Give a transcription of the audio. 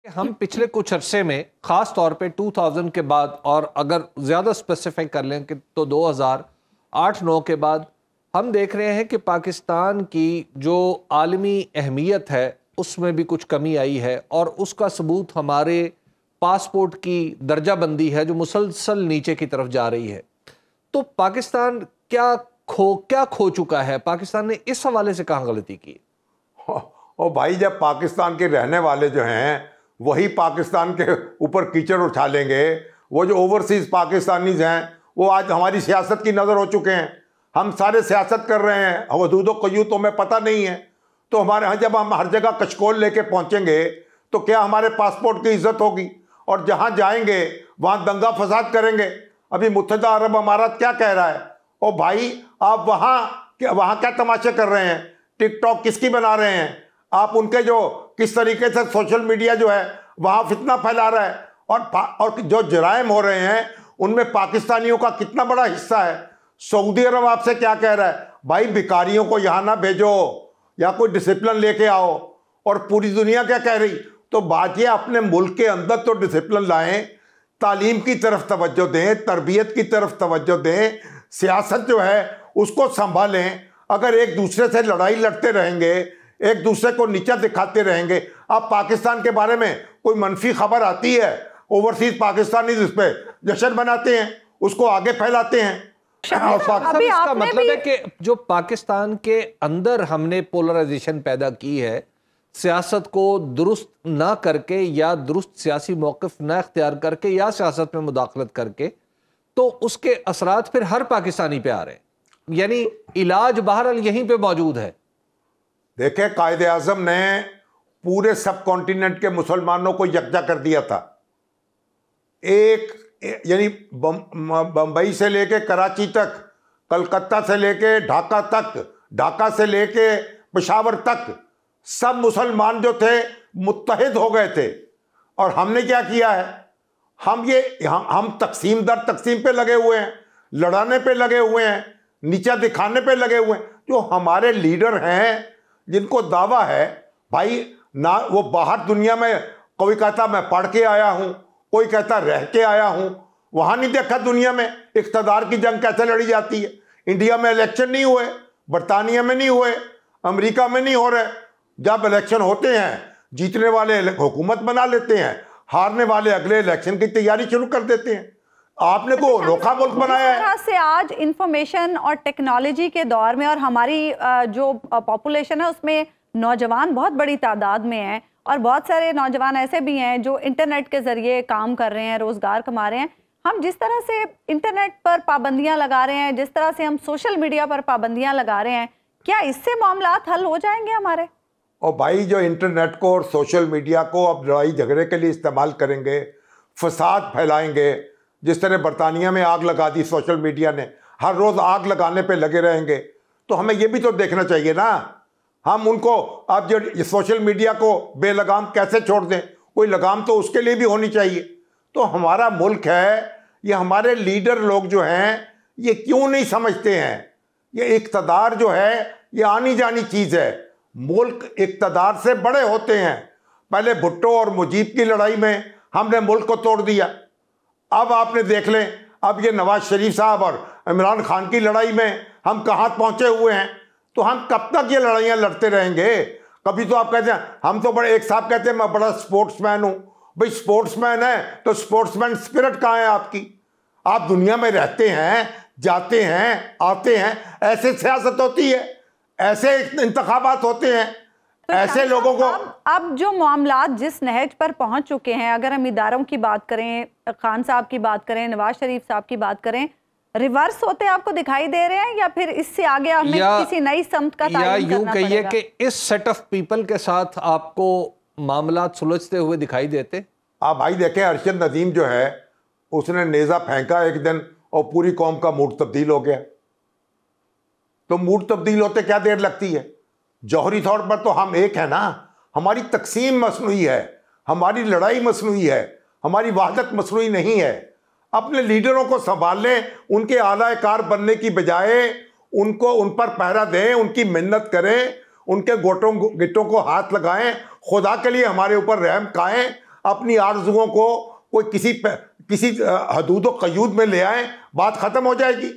हम पिछले कुछ अरसे में ख़ास तौर पे 2000 के बाद, और अगर ज़्यादा स्पेसिफिक कर लें कि तो 2008-9 के बाद हम देख रहे हैं कि पाकिस्तान की जो आलमी अहमियत है उसमें भी कुछ कमी आई है, और उसका सबूत हमारे पासपोर्ट की दर्जाबंदी है जो मुसलसल नीचे की तरफ जा रही है। तो पाकिस्तान क्या खो चुका है? पाकिस्तान ने इस हवाले से कहाँ गलती की? ओ भाई, जब पाकिस्तान के रहने वाले जो हैं वही पाकिस्तान के ऊपर कीचड़ उठा लेंगे, वो जो ओवरसीज पाकिस्तानीज हैं वो आज हमारी सियासत की नज़र हो चुके हैं। हम सारे सियासत कर रहे हैं, हदूद क़यूद तो हमें पता नहीं है। तो हमारे यहाँ जब हम हर जगह कशकोल लेके पहुँचेंगे तो क्या हमारे पासपोर्ट की इज्जत होगी? और जहाँ जाएंगे वहाँ दंगा फसाद करेंगे। अभी मुत्तहिदा अरब अमारात क्या कह रहा है? ओ भाई, आप वहाँ क्या तमाशे कर रहे हैं? टिकटॉक किसकी बना रहे हैं आप? उनके जो किस तरीके से सोशल मीडिया जो है वहाँ फितना फैला रहा है, और जो जराइम हो रहे हैं उनमें पाकिस्तानियों का कितना बड़ा हिस्सा है। सऊदी अरब आपसे क्या कह रहा है? भाई, भिखारियों को यहाँ ना भेजो, या कोई डिसिप्लिन लेके आओ। और पूरी दुनिया क्या कह रही? तो बात ये, अपने मुल्क के अंदर तो डिसिप्लिन लाएं, तालीम की तरफ तवज्जो दें, तरबियत की तरफ तवज्जो दें, सियासत जो है उसको संभालें। अगर एक दूसरे से लड़ाई लड़ते रहेंगे, एक दूसरे को नीचा दिखाते रहेंगे। अब पाकिस्तान के बारे में कोई मनफी खबर आती है, ओवरसीज पाकिस्तानी इस पे जश्न बनाते हैं, उसको आगे फैलाते हैं। और इसका मतलब है कि जो पाकिस्तान के अंदर हमने पोलराइजेशन पैदा की है, सियासत को दुरुस्त ना करके या दुरुस्त सियासी मौक़िफ़ ना इख्तियार करके या सियासत में मुदाखलत करके, तो उसके असरात फिर हर पाकिस्तानी पे आ रहे हैं। यानी इलाज बहरहाल यहीं पे मौजूद है। देखे, कायदे आज़म ने पूरे सब कॉन्टिनेंट के मुसलमानों को यकजा कर दिया था। यानी बम्बई से लेके कराची तक, कलकत्ता से लेके ढाका तक, ढाका से लेके पेशावर तक, सब मुसलमान जो थे मुत्तहिद हो गए थे। और हमने क्या किया है? हम तकसीम दर तकसीम पे लगे हुए हैं, लड़ाने पे लगे हुए हैं, नीचा दिखाने पे लगे हुए हैं। जो हमारे लीडर हैं जिनको दावा है भाई ना, वो बाहर दुनिया में, कोई कहता मैं पढ़ के आया हूं, कोई कहता रह के आया हूं, वहां नहीं देखा दुनिया में इख्तदार की जंग कैसे लड़ी जाती है। इंडिया में इलेक्शन नहीं हुए, बरतानिया में नहीं हुए, अमेरिका में नहीं हो रहे। जब इलेक्शन होते हैं, जीतने वाले हुकूमत बना लेते हैं, हारने वाले अगले इलेक्शन की तैयारी शुरू कर देते हैं। आपने को अनोखा मुल्क बनाया है। से आज इंफॉर्मेशन और टेक्नोलॉजी के दौर में, और हमारी जो पॉपुलेशन है उसमें नौजवान बहुत बड़ी तादाद में है, और बहुत सारे नौजवान ऐसे भी हैं जो इंटरनेट के ज़रिए काम कर रहे हैं, रोज़गार कमा रहे हैं। हम जिस तरह से इंटरनेट पर पाबंदियां लगा रहे हैं, जिस तरह से हम सोशल मीडिया पर पाबंदियां लगा रहे हैं, क्या इससे मामलात हल हो जाएंगे हमारे? और भाई, जो इंटरनेट को और सोशल मीडिया को अब लड़ाई झगड़े के लिए इस्तेमाल करेंगे, फसाद फैलाएंगे, जिस तरह बरतानिया में आग लगा दी सोशल मीडिया ने, हर रोज़ आग लगाने पे लगे रहेंगे, तो हमें ये भी तो देखना चाहिए ना। हम उनको, अब जो सोशल मीडिया को बेलगाम कैसे छोड़ दें? कोई लगाम तो उसके लिए भी होनी चाहिए। तो हमारा मुल्क है, ये हमारे लीडर लोग जो हैं ये क्यों नहीं समझते हैं? ये इक़्तिदार जो है ये आनी जानी चीज़ है। मुल्क इक़्तिदार से बड़े होते हैं। पहले भुट्टो और मुजीब की लड़ाई में हमने मुल्क को तोड़ दिया। अब आपने देख लें, अब ये नवाज शरीफ साहब और इमरान खान की लड़ाई में हम कहाँ पहुँचे हुए हैं। तो हम कब तक ये लड़ाइयाँ लड़ते रहेंगे? कभी तो आप कहते हैं हम तो बड़े, एक साहब कहते हैं मैं बड़ा स्पोर्ट्समैन हूँ। भाई, स्पोर्ट्समैन है तो स्पोर्ट्समैन स्पिरिट कहाँ है आपकी? आप दुनिया में रहते हैं, जाते हैं, आते हैं, ऐसे सियासत होती है, ऐसे इंतखाबात होते हैं, तो ऐसे लोगों को। अब जो मामलात जिस नहज पर पहुंच चुके हैं, अगर हम इदारों की बात करें, खान साहब की बात करें, नवाज शरीफ साहब की बात करें, रिवर्स होते आपको दिखाई दे रहे हैं, या फिर इससे आगे हमें किसी नई समत का तायन करना यूं कहिए कि इस सेट ऑफ पीपल के साथ आपको मामलात सुलझते हुए दिखाई देते? आप भाई देखें, अरशद नदीम जो है उसने नेज़ा फेंका एक दिन और पूरी कौम का मूड तब्दील हो गया। तो मूड तब्दील होते क्या देर लगती है? जौहरी तौर पर तो हम एक है ना। हमारी तकसीम मसनूई है, हमारी लड़ाई मसनूई है, हमारी वहदत मसनूई नहीं है। अपने लीडरों को संभाल लें, उनके आला कार बनने की बजाय उन पर पहरा दें, उनकी मिन्नत करें, उनके गिट्टों को हाथ लगाएं, खुदा के लिए हमारे ऊपर रहम खाएं। अपनी आरजुओं को कोई किसी हदूद व क़यूद में ले आए, बात ख़त्म हो जाएगी।